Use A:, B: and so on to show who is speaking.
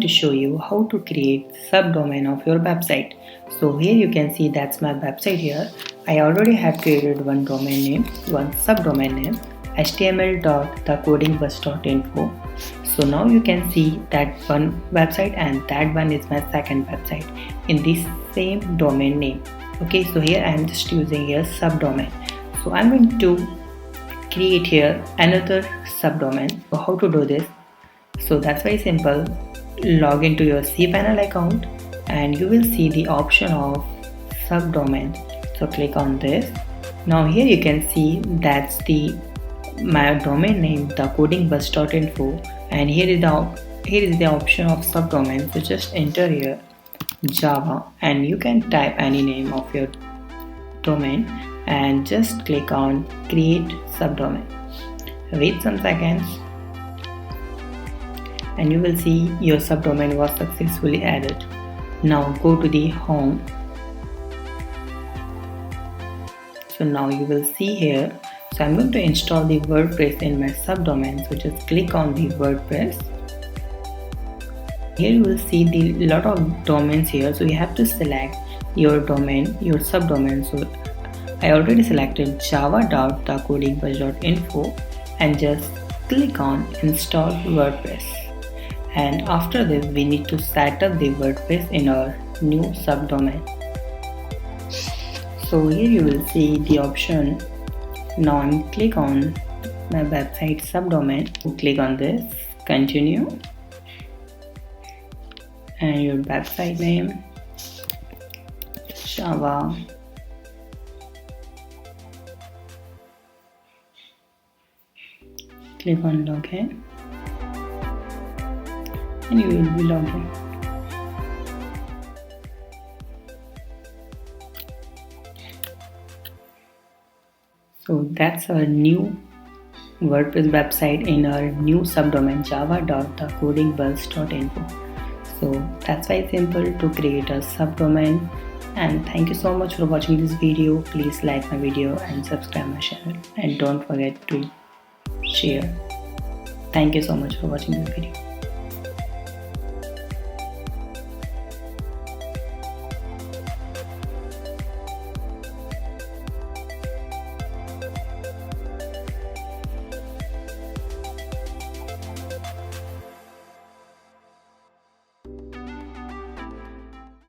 A: show you how to create subdomain of your website. So here you can see that's my website here. I already have created one domain name, one subdomain name, html.thecodingbus.info. So now you can see that one website and that one is my second website in this same domain name. Okay, so here I am just using here subdomain. So I'm going to create here another subdomain. So how to do this? So that's very simple. Log into your cPanel account and you will see the option of subdomain. So click on this. Now here you can see that's my domain name, thecodingbus.info, and here is the option of subdomain. So just enter here Java and you can type any name of your domain and just click on create subdomain. Wait some seconds and you will see your subdomain was successfully added. Now go to the home. So now you will see here. So I'm going to install the WordPress in my subdomain. So just click on the WordPress. Here you will see the lot of domains here. So you have to select your domain, your subdomain. So I already selected java.thecodingbus.info and just click on install WordPress. And after this we need to set up the WordPress in our new subdomain. So here you will see the option. Now I'm click on my website subdomain. Click on this, continue, and your website name Java. Click on login and you will be logged in. So that's our new WordPress website in our new subdomain java.thecodingbus.info. So that's very simple to create a subdomain. And thank you so much for watching this video. Please like my video and subscribe my channel and don't forget to share. Thank you so much for watching this video.